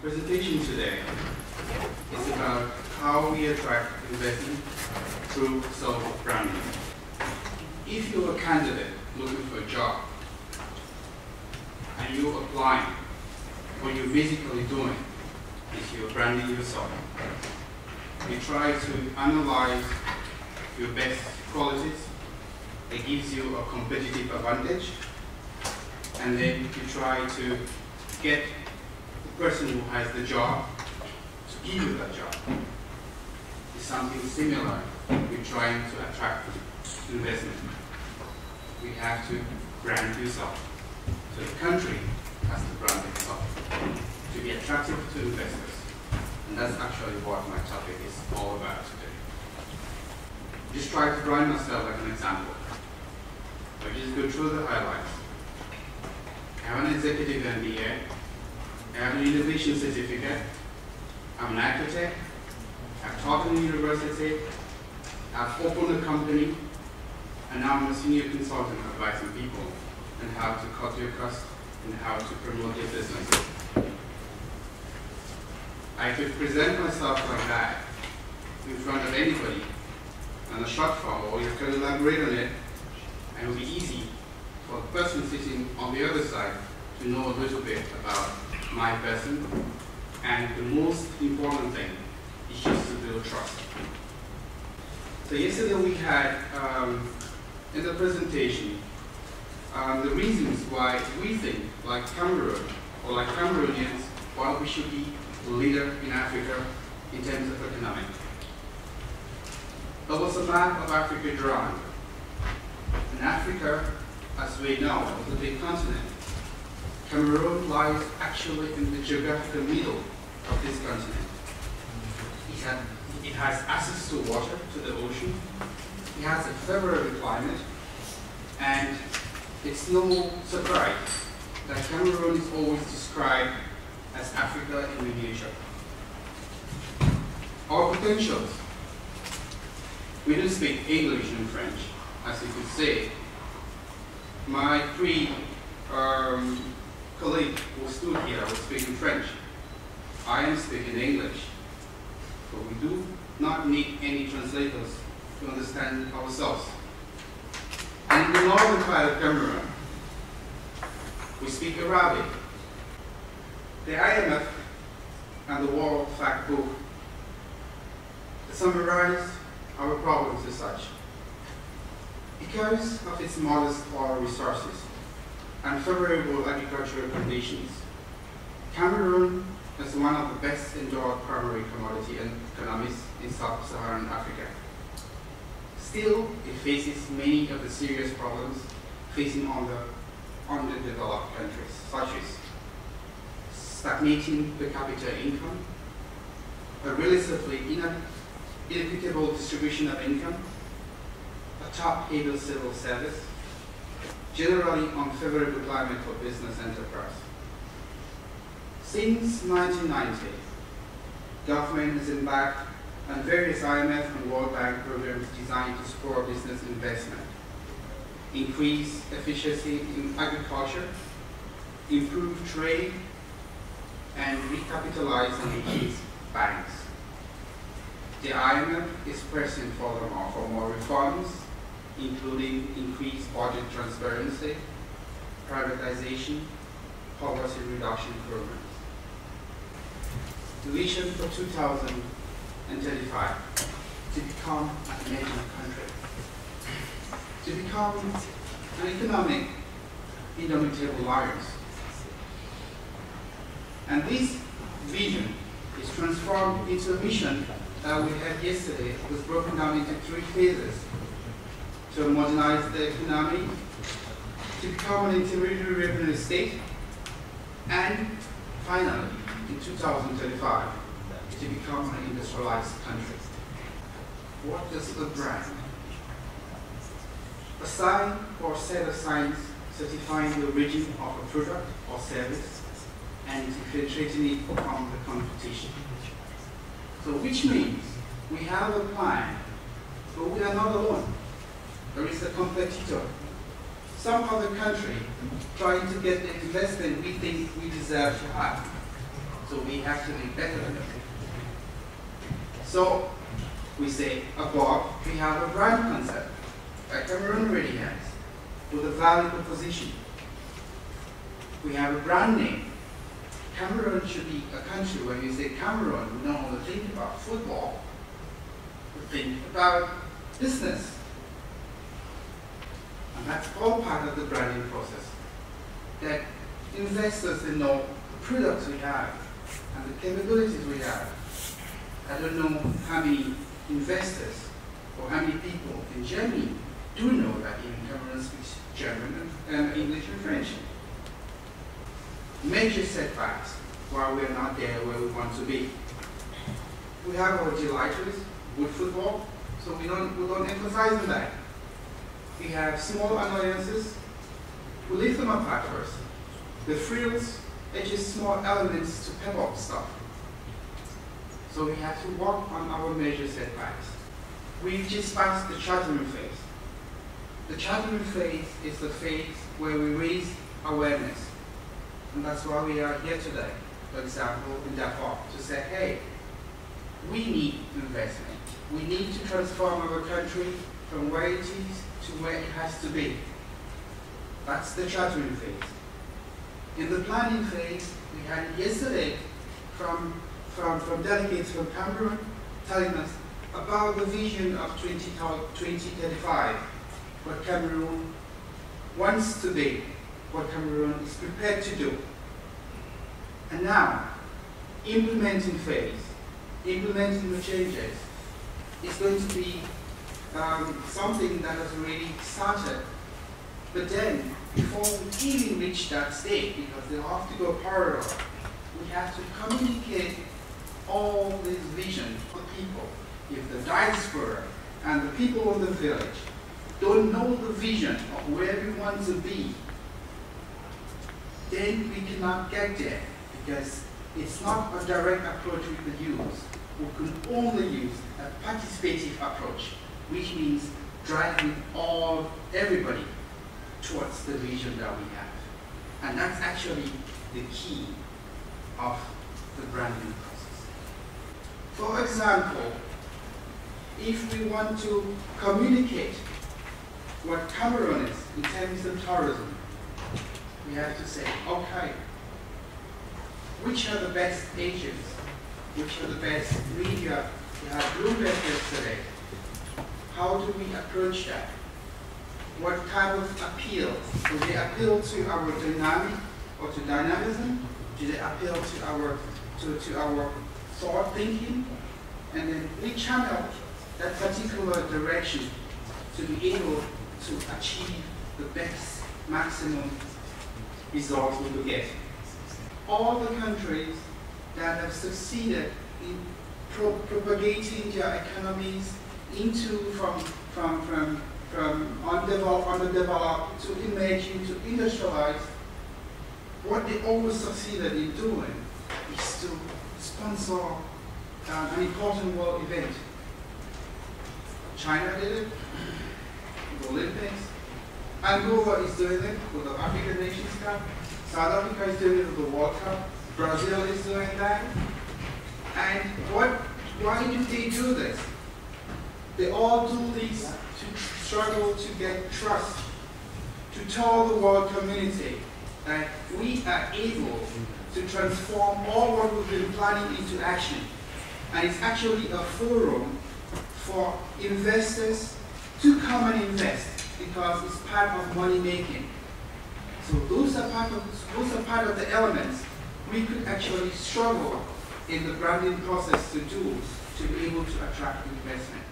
presentation today is about how we attract investment through self-branding. If you're a candidate looking for a job and you're applying, what you're basically doing is you're branding yourself. You try to analyze your best qualities that gives you a competitive advantage, and then you try to get the person who has the job to give you that job. It's something similar. We're trying to attract investment. We have to brand yourself. So the country has to brand itself to be attractive to investors. And that's actually what my topic is all about today. Just try to brand myself like an example. I just go through the highlights. I have an executive MBA. I have an innovation certificate. I'm an architect. I've taught in the university. I've opened a company. And now I'm a senior consultant advising people on how to cut your costs and how to promote their businesses. I could present myself like that in front of anybody on a short form, or you can elaborate on it, and it will be easy for the person sitting on the other side to know a little bit about my person. And the most important thing is just to build trust. So yesterday we had, in the presentation, the reasons why we think, like Cameroon, or like Cameroonians, why we should be a leader in Africa in terms of economic. There was a map of Africa drawn. And Africa, as we know, is a big continent. Cameroon lies actually in the geographical middle of this continent. It has access to water, to the ocean. It has a favorable climate. And it's no surprise that Cameroon is always described as Africa in miniature. Our potentials. We don't speak English and French, as you could say. My colleague who stood here was speaking French. I am speaking English. But we do not need any translators to understand ourselves. And in the northern part of Cameroon, we speak Arabic. The IMF and the World Fact Book summarize our problems as such. Because of its modest oil resources and favorable agricultural conditions, Cameroon is one of the best endowed primary commodity economies in sub-Saharan Africa. Still, it faces many of the serious problems facing underdeveloped countries, such as stagnating per capita income, a relatively inequitable distribution of income, a top-able civil service, generally unfavorable climate for business enterprise. Since 1990, government has embarked on various IMF and World Bank programs designed to spur business investment, increase efficiency in agriculture, improve trade, and recapitalize and enhance banks. The IMF is pressing furthermore for more reforms, including increased budget transparency, privatization, poverty reduction programs. The vision for 2035 to become a major country, to become an economic indomitable lions. And this vision is transformed into a mission that we had yesterday. It was broken down into 3 phases: to modernize the economy, to become an intermediary revenue state, and finally, in 2035, to become an industrialized country. What does a brand? A sign or set of signs certifying the origin of a product or service and differentiating it from the competition. So which means we have a plan, but we are not alone. There is a competitor. Some other country trying to get the investment we think we deserve to have. So we have to be better than them. So we say above, we have a brand concept that Cameroon already has with a value proposition. We have a brand name. Cameroon should be a country where you say Cameroon, we don't want to think about football, we think about business. And that's all part of the branding process. That investors they know the products we have and the capabilities we have. I don't know how many investors or how many people in Germany do know that even Cameroon speaks German and English and French. Major setbacks while we're not there where we want to be. We have our delighters with football, so we don't emphasize on that. We have small annoyances, we leave them apart first. The frills are just small elements to pep up stuff. So we have to work on our major setbacks. We've just passed the chartering phase. The chartering phase is the phase where we raise awareness. And that's why we are here today, for example, in Davoc, to say, hey, we need investment. We need to transform our country from where it is to where it has to be. That's the chartering phase. In the planning phase, we had it yesterday from delegates from Cameroon telling us about the vision of 2035, what Cameroon wants to be, what Cameroon is prepared to do. And now, implementing phase, implementing the changes, is going to be something that has already started. But then, before we even reach that state, because they have to go parallel, we have to communicate all this vision to people. If the diaspora and the people of the village don't know the vision of where we want to be, then we cannot get there, because it's not a direct approach we could use. We could only use a participative approach, which means driving everybody towards the vision that we have. And that's actually the key of the branding process. For example, if we want to communicate what Cameroon is in terms of tourism, we have to say, okay, which are the best agents? Which are the best media? We have Bloomberg yesterday. How do we approach that? What type of appeal? Do they appeal to our dynamic or to dynamism? Do they appeal to our thought thinking? And then we channel that particular direction to be able to achieve the best maximum results we could get. All the countries that have succeeded in propagating their economies into from underdeveloped to emerging to industrialized, what they always succeeded in doing is to sponsor an important world event. China did it, the Olympics. Angola is doing it with the African Nations Cup. South Africa is doing it with the World Cup. Brazil is doing that. And why do they do this? They all do this to struggle to get trust, to tell the world community that we are able to transform all what we've been planning into action. And it's actually a forum for investors to come and invest, because it's part of money making. So those are part of the elements we could actually struggle in the branding process to do to be able to attract investment.